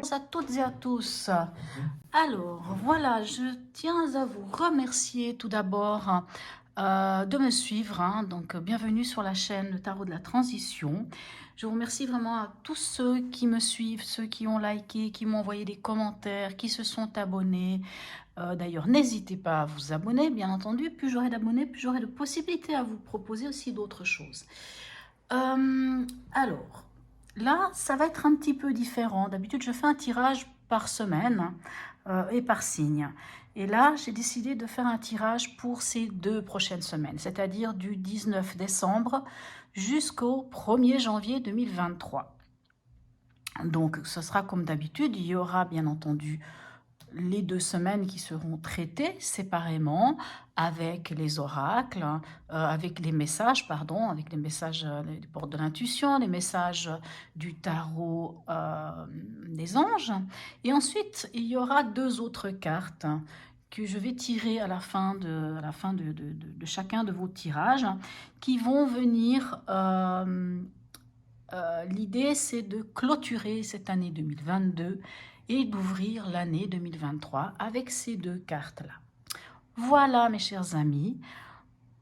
Bonjour à toutes et à tous. Alors, voilà, je tiens à vous remercier tout d'abord de me suivre. Donc, bienvenue sur la chaîne Le Tarot de la Transition. Je vous remercie vraiment à tous ceux qui me suivent, ceux qui ont liké, qui m'ont envoyé des commentaires, qui se sont abonnés. D'ailleurs, n'hésitez pas à vous abonner, bien entendu. Plus j'aurai d'abonnés, plus j'aurai de possibilités à vous proposer aussi d'autres choses. Alors, là, ça va être un petit peu différent. D'habitude, je fais un tirage par semaine et par signe. Et là, j'ai décidé de faire un tirage pour ces 2 prochaines semaines, c'est-à-dire du 19 décembre jusqu'au 1er janvier 2023. Donc, ce sera comme d'habitude. Il y aura bien entendu les 2 semaines qui seront traitées séparément avec les oracles, avec les messages, pardon, avec les messages des portes de l'intuition, les messages du tarot des anges. Et ensuite, il y aura 2 autres cartes que je vais tirer à la fin de chacun de vos tirages, qui vont venir... l'idée, c'est de clôturer cette année 2022 et d'ouvrir l'année 2023 avec ces 2 cartes-là. Voilà, mes chers amis.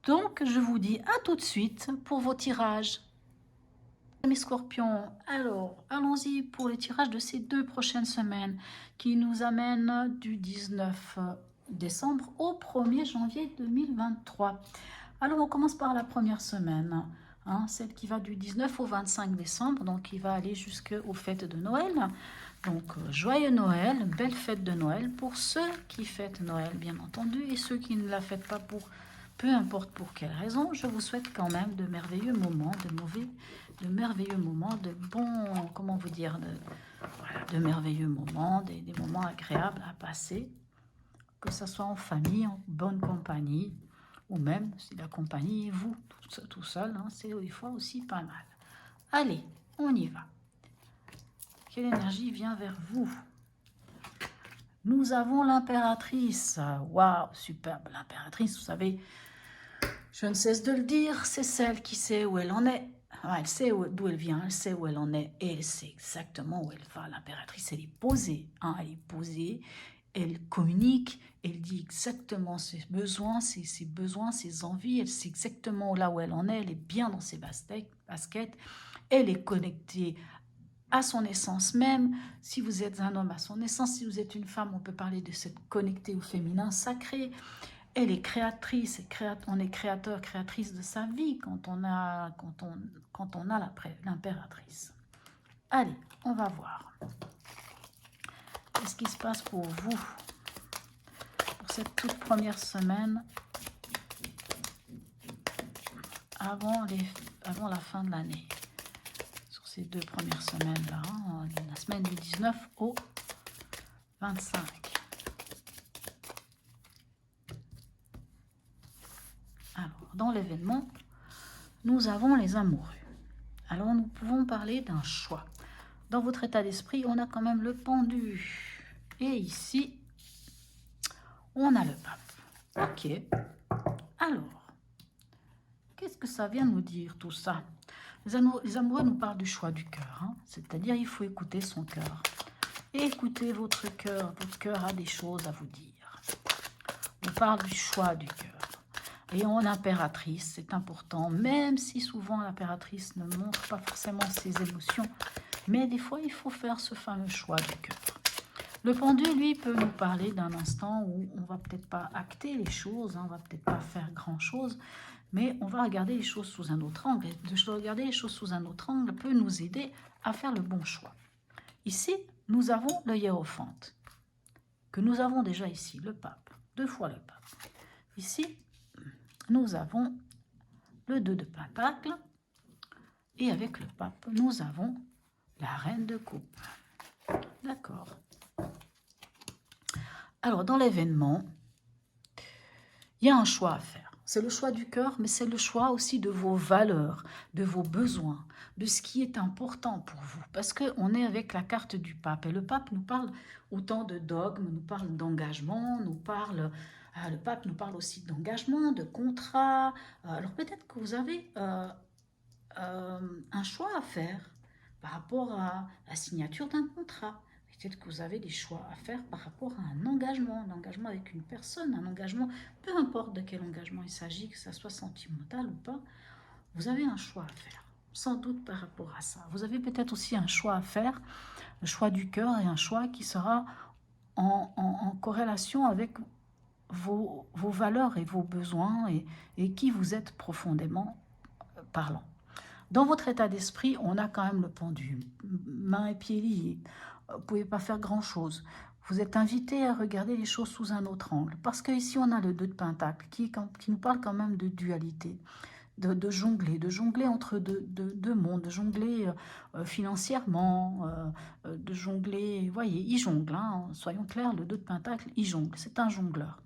Donc, je vous dis à tout de suite pour vos tirages. Mes scorpions, alors, allons-y pour les tirages de ces 2 prochaines semaines qui nous amènent du 19 décembre au 1er janvier 2023. Alors, on commence par la première semaine. Celle qui va du 19 au 25 décembre, donc qui va aller jusqu'aux fêtes de Noël. Donc, joyeux Noël, belle fête de Noël pour ceux qui fêtent Noël, bien entendu, et ceux qui ne la fêtent pas pour peu importe pour quelle raison. Je vous souhaite quand même de merveilleux moments, de merveilleux moments, de bons, comment vous dire, de merveilleux moments, des moments agréables à passer, que ce soit en famille, en bonne compagnie, ou même si la compagnie est vous, tout seul, c'est des fois aussi pas mal. Allez, on y va. Quelle énergie vient vers vous? Nous avons l'impératrice. Waouh, superbe, l'impératrice, vous savez, je ne cesse de le dire, c'est celle qui sait où elle en est. Elle sait d'où elle vient, elle sait où elle en est et elle sait exactement où elle va. L'impératrice, elle est posée, elle est posée, elle communique, elle dit exactement ses besoins, ses envies, elle sait exactement là où elle en est, elle est bien dans ses baskets, elle est connectée à son essence même. Si vous êtes un homme, à son essence, si vous êtes une femme, on peut parler de cette connectée au féminin sacré. Elle est créatrice, on est créateur, créatrice de sa vie quand on a l'impératrice. Allez, on va voir. Qu'est-ce qui se passe pour vous pour cette toute première semaine avant la fin de l'année? Sur ces 2 premières semaines-là, la semaine du 19 au 25. Alors, dans l'événement, nous avons les amoureux. Alors, nous pouvons parler d'un choix. Dans votre état d'esprit, on a quand même le pendu. Et ici, on a le pape. Ok. Alors, qu'est-ce que ça vient nous dire tout ça? Les amoureux nous parlent du choix du cœur. C'est-à-dire, il faut écouter son cœur. Écoutez votre cœur. Votre cœur a des choses à vous dire. On parle du choix du cœur. Et en impératrice, c'est important, même si souvent l'impératrice ne montre pas forcément ses émotions, mais des fois, il faut faire ce fameux choix du cœur. Le pendu, lui, peut nous parler d'un instant où on va peut-être pas acter les choses, on va peut-être pas faire grand-chose, mais on va regarder les choses sous un autre angle. Et de regarder les choses sous un autre angle peut nous aider à faire le bon choix. Ici, nous avons le hiérophante, que nous avons déjà ici, le pape, 2 fois le pape. Ici, nous avons le 2 de pentacle, et avec le pape, nous avons la reine de coupe. D'accord. Alors, dans l'événement, il y a un choix à faire. C'est le choix du cœur, mais c'est le choix aussi de vos valeurs, de vos besoins, de ce qui est important pour vous. Parce qu'on est avec la carte du pape. Et le pape nous parle autant de dogmes, nous parle d'engagement, le pape nous parle aussi d'engagement, de contrat. Alors peut-être que vous avez un choix à faire par rapport à la signature d'un contrat. Peut-être que vous avez des choix à faire par rapport à un engagement avec une personne, un engagement, peu importe de quel engagement il s'agit, que ça soit sentimental ou pas, vous avez un choix à faire, sans doute par rapport à ça. Vous avez peut-être aussi un choix à faire, le choix du cœur et un choix qui sera en corrélation avec vos valeurs et vos besoins et qui vous êtes profondément parlant. Dans votre état d'esprit, on a quand même le pendu, mains et pieds liés. Vous ne pouvez pas faire grand-chose. Vous êtes invité à regarder les choses sous un autre angle. Parce qu'ici, on a le 2 de Pentacle qui nous parle quand même de dualité, de jongler entre deux mondes, de jongler financièrement, de jongler... Vous voyez, il jongle, hein, soyons clairs, le 2 de Pentacle, il jongle, c'est un jongleur.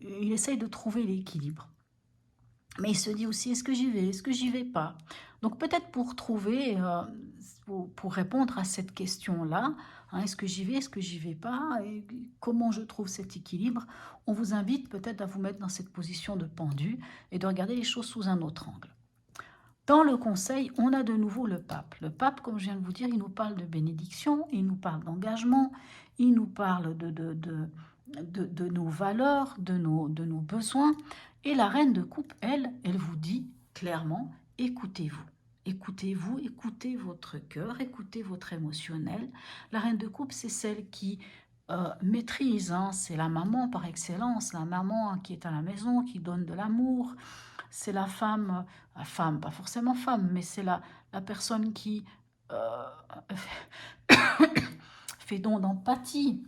Il essaye de trouver l'équilibre. Mais il se dit aussi, est-ce que j'y vais, est-ce que j'y vais pas? Donc peut-être pour trouver, pour répondre à cette question-là, hein, est-ce que j'y vais, est-ce que j'y vais pas, et comment je trouve cet équilibre, on vous invite peut-être à vous mettre dans cette position de pendu et de regarder les choses sous un autre angle. Dans le conseil, on a de nouveau le pape. Le pape, comme je viens de vous dire, il nous parle de bénédiction, il nous parle d'engagement, il nous parle de nos valeurs, de nos besoins. Et la reine de coupe, elle vous dit clairement, écoutez-vous. Écoutez-vous, écoutez votre cœur, écoutez votre émotionnel. La reine de coupe, c'est celle qui maîtrise, hein, c'est la maman par excellence, la maman qui est à la maison, qui donne de l'amour. C'est la femme, pas forcément femme, mais c'est la personne qui fait don d'empathie,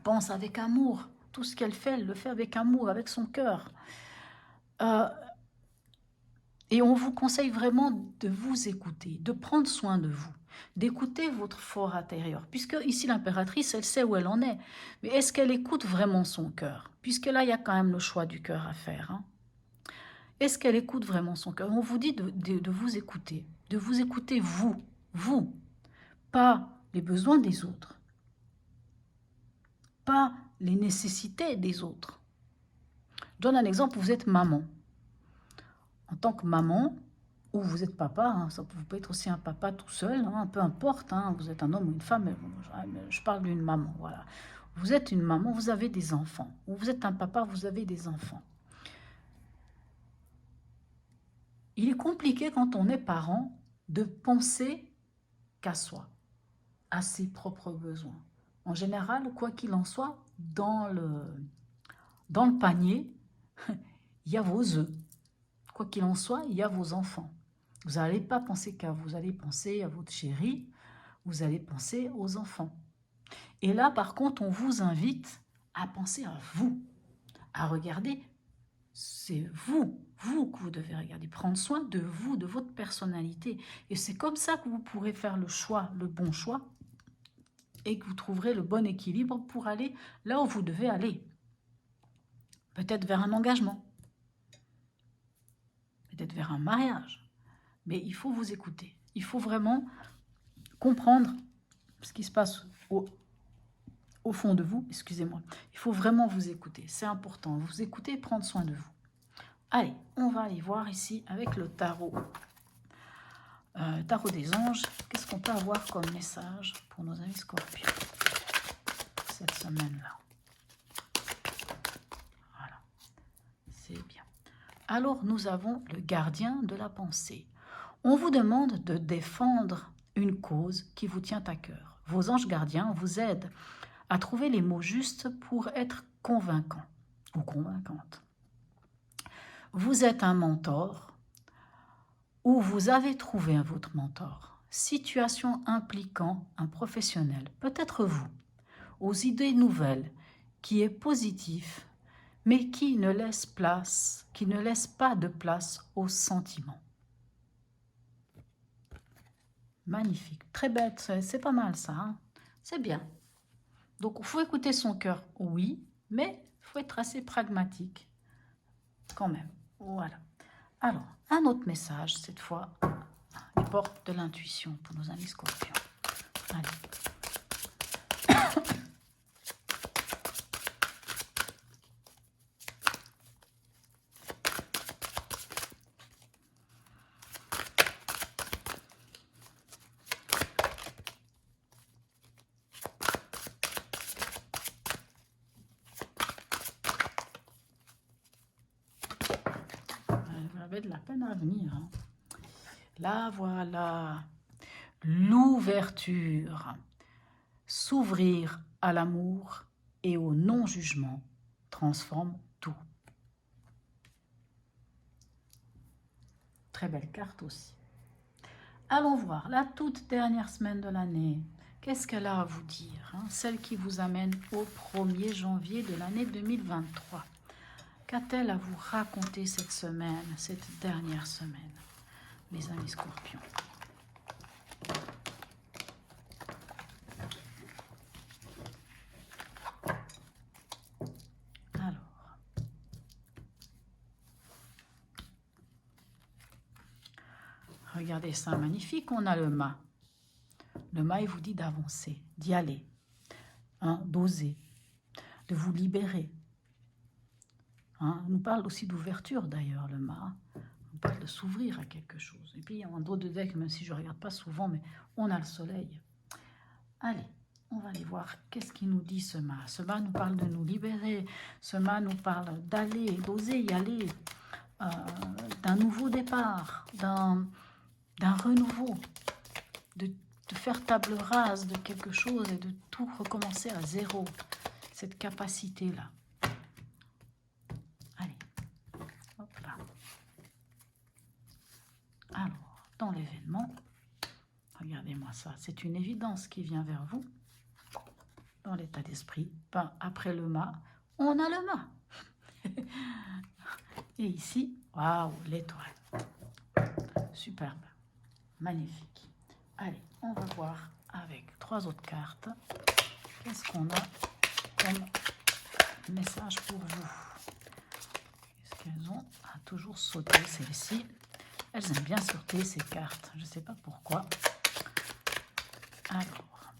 pense avec amour. Tout ce qu'elle fait, elle le fait avec amour, avec son cœur. Et on vous conseille vraiment de vous écouter, de prendre soin de vous, d'écouter votre fort intérieur. Puisque ici, l'impératrice, elle sait où elle en est. Mais est-ce qu'elle écoute vraiment son cœur? Puisque là, il y a quand même le choix du cœur à faire. Hein. Est-ce qu'elle écoute vraiment son cœur? On vous dit de vous écouter vous, pas les besoins des autres, pas les nécessités des autres. Je donne un exemple, vous êtes maman. En tant que maman, ou vous êtes papa, hein, ça peut être aussi un papa tout seul, hein, peu importe, hein, vous êtes un homme ou une femme, mais je parle d'une maman, voilà. Vous êtes une maman, vous avez des enfants, ou vous êtes un papa, vous avez des enfants. Il est compliqué quand on est parent de penser qu'à soi, à ses propres besoins. En général, quoi qu'il en soit, dans le panier, il y a vos œufs. Quoi qu'il en soit, il y a vos enfants. Vous n'allez pas penser qu'à vous, allez penser à votre chérie, vous allez penser aux enfants. Et là, par contre, on vous invite à penser à vous, à regarder, c'est vous que vous devez regarder, prendre soin de vous, de votre personnalité. Et c'est comme ça que vous pourrez faire le choix, le bon choix, et que vous trouverez le bon équilibre pour aller là où vous devez aller. Peut-être vers un engagement, peut-être vers un mariage. Mais il faut vous écouter. Il faut vraiment comprendre ce qui se passe au fond de vous. Excusez-moi. Il faut vraiment vous écouter. C'est important. Vous écouter et prendre soin de vous. Allez, on va aller voir ici avec le tarot. Tarot des anges. Qu'est-ce qu'on peut avoir comme message pour nos amis scorpions cette semaine-là? Voilà. C'est bien. Alors, nous avons le gardien de la pensée. On vous demande de défendre une cause qui vous tient à cœur. Vos anges gardiens vous aident à trouver les mots justes pour être convaincant ou convaincante. Vous êtes un mentor ou vous avez trouvé votre mentor. Situation impliquant un professionnel, peut-être vous, aux idées nouvelles, qui est positif, mais qui ne laisse pas de place aux sentiments. Magnifique, très bête, c'est pas mal ça, hein, c'est bien. Donc, il faut écouter son cœur, oui, mais il faut être assez pragmatique quand même. Voilà. Alors, un autre message, cette fois, les portes de l'intuition pour nos amis scorpions. Allez. avez de la peine à venir. Hein. Là, voilà. L'ouverture. S'ouvrir à l'amour et au non-jugement transforme tout. Très belle carte aussi. Allons voir la toute dernière semaine de l'année. Qu'est-ce qu'elle a à vous dire, hein? Celle qui vous amène au 1er janvier de l'année 2023. Qu'a-t-elle à vous raconter cette semaine, cette dernière semaine, mes amis scorpions? Alors, regardez ça, magnifique, on a le mât. Le mât, il vous dit d'avancer, d'y aller, hein, d'oser, de vous libérer. Hein, on nous parle aussi d'ouverture d'ailleurs, le mât. On parle de s'ouvrir à quelque chose. Et puis, en dos de deck, même si je ne regarde pas souvent, mais on a le soleil. Allez, on va aller voir qu'est-ce qu'il nous dit ce mât. Ce mât nous parle de nous libérer. Ce mât nous parle d'aller, d'oser y aller, d'un nouveau départ, d'un renouveau, de faire table rase de quelque chose et de tout recommencer à zéro. Cette capacité-là. Allez, hop là. Alors, dans l'événement, regardez-moi ça, c'est une évidence qui vient vers vous. Dans l'état d'esprit, ben, après le mât, on a le mât. Et ici, waouh, l'étoile. Superbe, magnifique. Allez, on va voir avec 3 autres cartes. Qu'est-ce qu'on a comme message pour vous? Qu'est-ce qu'elles ont à toujours sauter, celles-ci? Elles aiment bien sauter ces cartes, je ne sais pas pourquoi. Alors,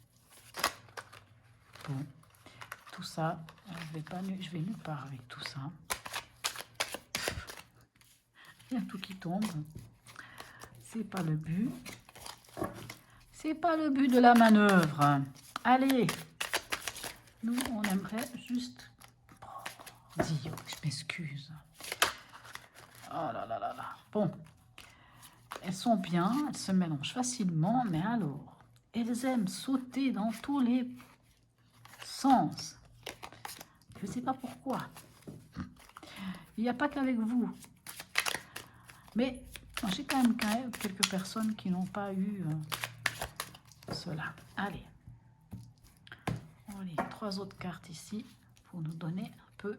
bon, tout ça, je vais nulle part avec tout ça. Il y a tout qui tombe. C'est pas le but. C'est pas le but de la manœuvre. Allez, nous, on aimerait juste... Oh, Dio, je m'excuse. Oh là là là là. Bon, elles sont bien, elles se mélangent facilement, mais alors, elles aiment sauter dans tous les sens. Je ne sais pas pourquoi. Il n'y a pas qu'avec vous. Mais j'ai quand même quelques personnes qui n'ont pas eu cela. Allez. Allez, 3 autres cartes ici pour nous donner un peu.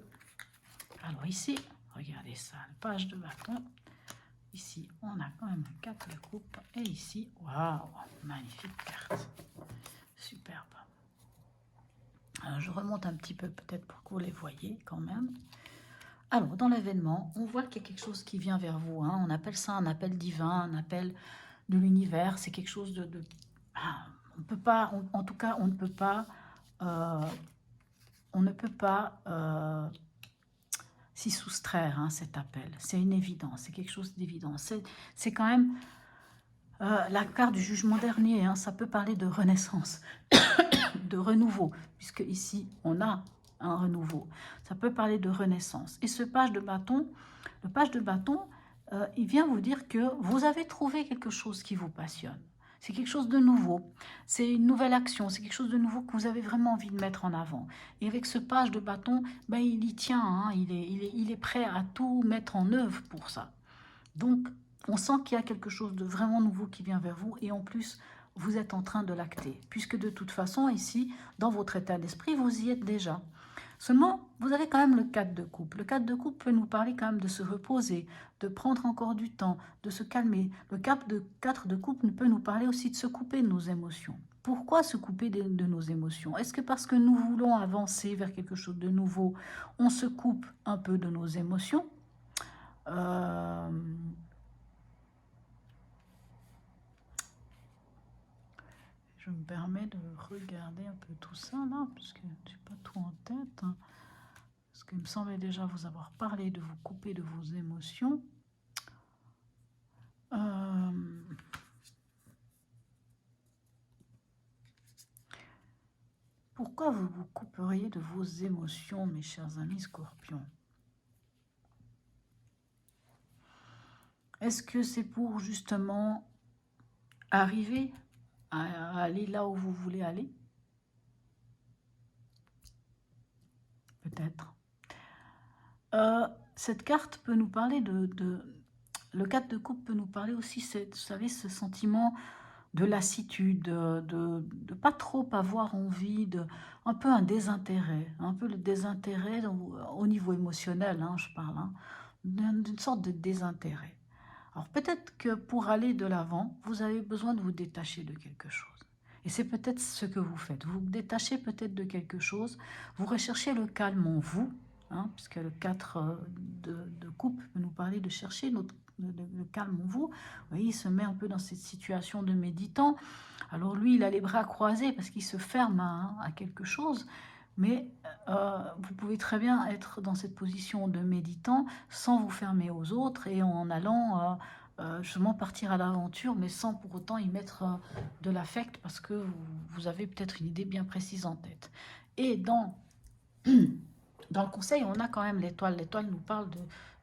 Alors ici, regardez ça, le page de bâton. Ici, on a quand même 4 de coupe. Et ici, waouh, magnifique carte. Superbe. Alors, je remonte un petit peu peut-être pour que vous les voyez quand même. Alors, dans l'événement, on voit qu'il y a quelque chose qui vient vers vous. Hein. On appelle ça un appel divin, un appel de l'univers. C'est quelque chose de... on peut pas, en tout cas, on ne peut pas... s'y soustraire, hein, cet appel. C'est une évidence, c'est quelque chose d'évident. C'est quand même la carte du jugement dernier. Hein, ça peut parler de renaissance, de renouveau, puisque ici, on a un renouveau. Ça peut parler de renaissance. Et ce page de bâton, le page de bâton, il vient vous dire que vous avez trouvé quelque chose qui vous passionne. C'est quelque chose de nouveau, c'est une nouvelle action, c'est quelque chose de nouveau que vous avez vraiment envie de mettre en avant. Et avec ce page de bâton, ben, il y tient, hein, il est prêt à tout mettre en œuvre pour ça. Donc, on sent qu'il y a quelque chose de vraiment nouveau qui vient vers vous et en plus, vous êtes en train de l'acter. Puisque de toute façon, ici, dans votre état d'esprit, vous y êtes déjà. Seulement, vous avez quand même le 4 de coupe. Le 4 de coupe peut nous parler quand même de se reposer, de prendre encore du temps, de se calmer. Le 4 de coupe peut nous parler aussi de se couper de nos émotions. Pourquoi se couper de nos émotions? Est-ce que parce que nous voulons avancer vers quelque chose de nouveau, on se coupe un peu de nos émotions? Je me permets de regarder un peu tout ça là, parce que je n'ai pas tout en tête. Hein. Parce qu'il me semblait déjà vous avoir parlé de vous couper de vos émotions. Pourquoi vous vous couperiez de vos émotions, mes chers amis scorpions? Est-ce que c'est pour justement arriver à aller là où vous voulez aller? Peut-être. Cette carte peut nous parler le 4 de coupe peut nous parler aussi, vous savez, ce sentiment de lassitude, de pas trop avoir envie, un peu un désintérêt, un peu le désintérêt au niveau émotionnel, hein, je parle, hein, d'une sorte de désintérêt. Alors peut-être que pour aller de l'avant, vous avez besoin de vous détacher de quelque chose. Et c'est peut-être ce que vous faites. Vous vous détachez peut-être de quelque chose, vous recherchez le calme en vous, hein, puisque le 4 de coupe peut nous parler de chercher le calme en vous. Vous voyez, il se met un peu dans cette situation de méditant. Alors lui, il a les bras croisés parce qu'il se ferme à quelque chose, mais vous pouvez très bien être dans cette position de méditant sans vous fermer aux autres et en allant justement partir à l'aventure, mais sans pour autant y mettre de l'affect parce que vous avez peut-être une idée bien précise en tête. Et dans le conseil, on a quand même l'étoile. L'étoile nous parle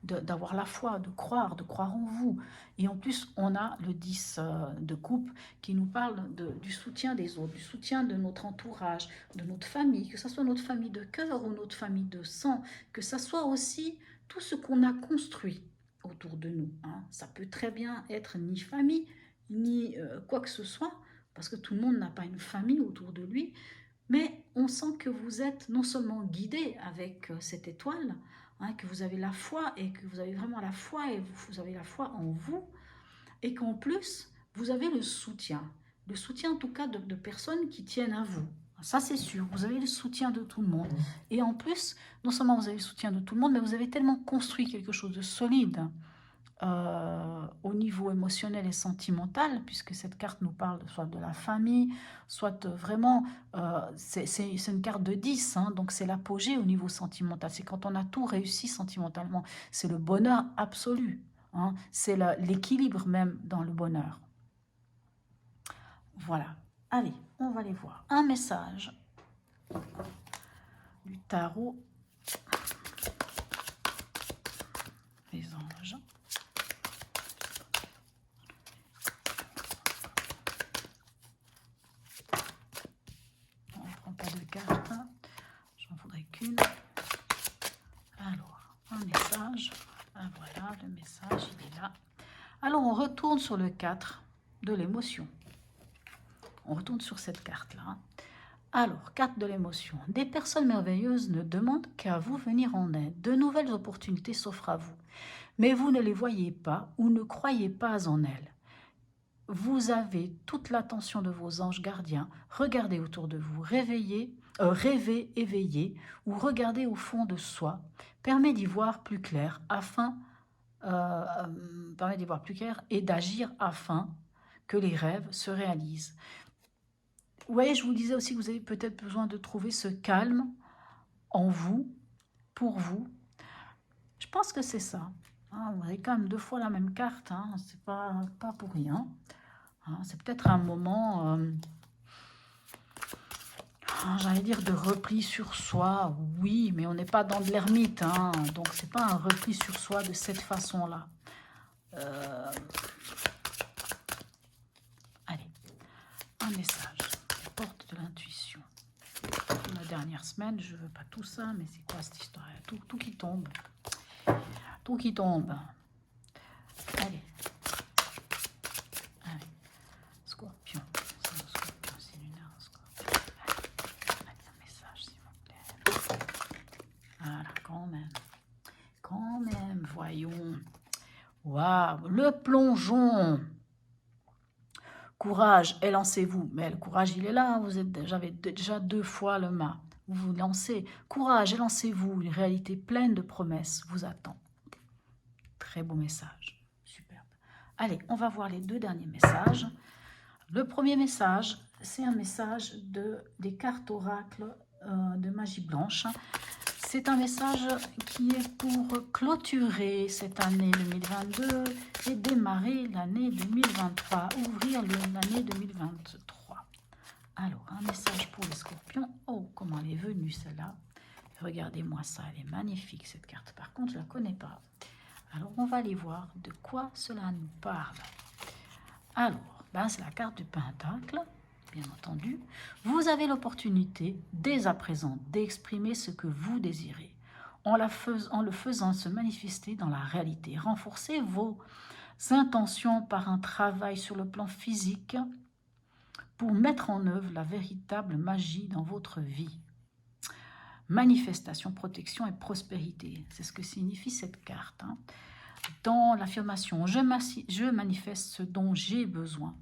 d'avoir la foi, de croire en vous. Et en plus, on a le 10 de coupe qui nous parle du soutien des autres, du soutien de notre entourage, de notre famille, que ce soit notre famille de cœur ou notre famille de sang, que ce soit aussi tout ce qu'on a construit autour de nous. Hein. Ça peut très bien être ni famille, ni quoi que ce soit, parce que tout le monde n'a pas une famille autour de lui, mais on sent que vous êtes non seulement guidé avec cette étoile, hein, que vous avez la foi et que vous avez vraiment la foi et vous avez la foi en vous, et qu'en plus, vous avez le soutien en tout cas de personnes qui tiennent à vous. Ça, c'est sûr, vous avez le soutien de tout le monde. Et en plus, non seulement vous avez le soutien de tout le monde, mais vous avez tellement construit quelque chose de solide au niveau émotionnel et sentimental, puisque cette carte nous parle soit de la famille, soit vraiment, c'est une carte de 10, hein, donc c'est l'apogée au niveau sentimental, c'est quand on a tout réussi sentimentalement, c'est le bonheur absolu, hein, c'est l'équilibre même dans le bonheur. Voilà, allez, on va aller voir un message du tarot des anges. Carte, j'en voudrais qu'une. Alors, un message. Ah, voilà, le message, il est là. Alors, on retourne sur le 4 de l'émotion. On retourne sur cette carte-là. Alors, 4 de l'émotion. Des personnes merveilleuses ne demandent qu'à vous venir en aide. De nouvelles opportunités s'offrent à vous. Mais vous ne les voyez pas ou ne croyez pas en elles. Vous avez toute l'attention de vos anges gardiens. Regardez autour de vous, rêvez, éveillez, ou regardez au fond de soi. Permet d'y voir plus clair et d'agir afin que les rêves se réalisent. Vous voyez, je vous disais aussi que vous avez peut-être besoin de trouver ce calme en vous, pour vous. Je pense que c'est ça. Vous avez quand même 2 fois la même carte, hein. C'est pas pour rien. C'est peut-être un moment, j'allais dire de repli sur soi, oui, mais on n'est pas dans de l'ermite, hein, donc c'est pas un repli sur soi de cette façon-là. Allez, un message, porte de l'intuition. La dernière semaine, je veux pas tout ça, mais c'est quoi cette histoire? Tout qui tombe. Tout qui tombe. Allez. Scorpion. Scorpion, c'est lunaire, Scorpion. Allez, un message, s'il vous plaît. Voilà, quand même, voyons. Waouh, le plongeon. Courage et lancez-vous. Mais le courage, il est là. J'avais déjà 2 fois le mât. Vous vous lancez. Courage et lancez-vous. Une réalité pleine de promesses vous attend. Très beau message. Superbe. Allez, on va voir les 2 derniers messages. Le premier message, c'est un message des cartes oracles de magie blanche. C'est un message qui est pour clôturer cette année 2022 et démarrer l'année 2023, ouvrir l'année 2023. Alors, un message pour les scorpions. Oh, comment elle est venue celle-là. Regardez-moi ça, elle est magnifique cette carte. Par contre, je ne la connais pas. Alors, on va aller voir de quoi cela nous parle. Alors, ben, c'est la carte du Pentacle, bien entendu. Vous avez l'opportunité, dès à présent, d'exprimer ce que vous désirez, en le faisant se manifester dans la réalité. Renforcez vos intentions par un travail sur le plan physique pour mettre en œuvre la véritable magie dans votre vie. Manifestation, protection et prospérité. C'est ce que signifie cette carte. Dans l'affirmation, je manifeste ce dont j'ai besoin.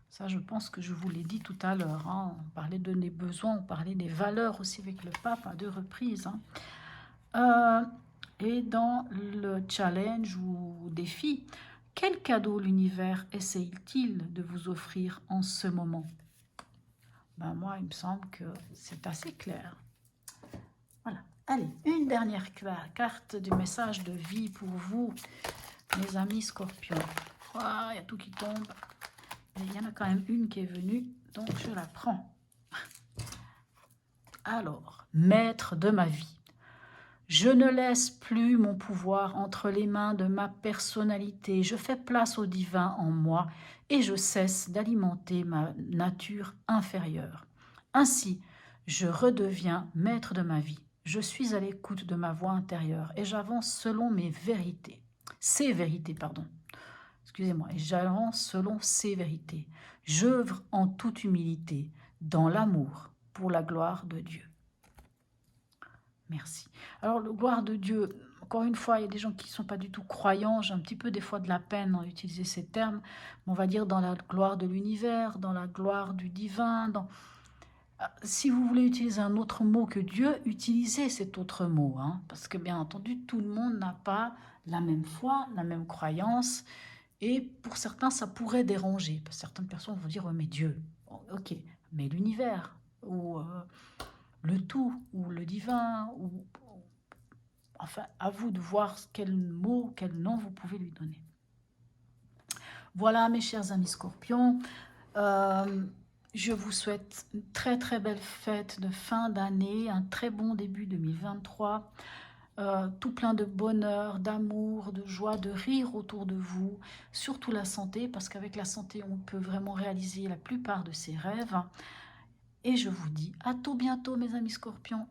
Ça, je pense que je vous l'ai dit tout à l'heure. On parlait de mes besoins, on parlait des valeurs aussi avec le pape à 2 reprises. Et dans le challenge ou défi, quel cadeau l'univers essaye-t-il de vous offrir en ce moment? Ben moi, il me semble que c'est assez clair. Voilà. Allez, une dernière carte du message de vie pour vous, mes amis scorpions. Il y a tout qui tombe. Mais il y en a quand même une qui est venue, donc je la prends. Alors, maître de ma vie. Je ne laisse plus mon pouvoir entre les mains de ma personnalité. Je fais place au divin en moi et je cesse d'alimenter ma nature inférieure. Ainsi, je redeviens maître de ma vie. Je suis à l'écoute de ma voix intérieure et j'avance selon mes vérités. Ses vérités, pardon. Excusez-moi. Et j'avance selon ses vérités. J'œuvre en toute humilité, dans l'amour, pour la gloire de Dieu. Merci. Alors, la gloire de Dieu, encore une fois, il y a des gens qui ne sont pas du tout croyants. J'ai un petit peu des fois de la peine à utiliser ces termes. Mais on va dire dans la gloire de l'univers, dans la gloire du divin. Si vous voulez utiliser un autre mot que Dieu, utilisez cet autre mot. Parce que bien entendu, tout le monde n'a pas la même foi, la même croyance. Et pour certains, ça pourrait déranger. Certaines personnes vont dire, mais Dieu, ok, mais l'univers, ou le tout, ou le divin, enfin, à vous de voir quel mot, quel nom vous pouvez lui donner. Voilà, mes chers amis scorpions, je vous souhaite une très très belle fête de fin d'année, un très bon début 2023, tout plein de bonheur, d'amour, de joie, de rire autour de vous, surtout la santé, parce qu'avec la santé, on peut vraiment réaliser la plupart de ses rêves. Et je vous dis à tout bientôt, mes amis scorpions.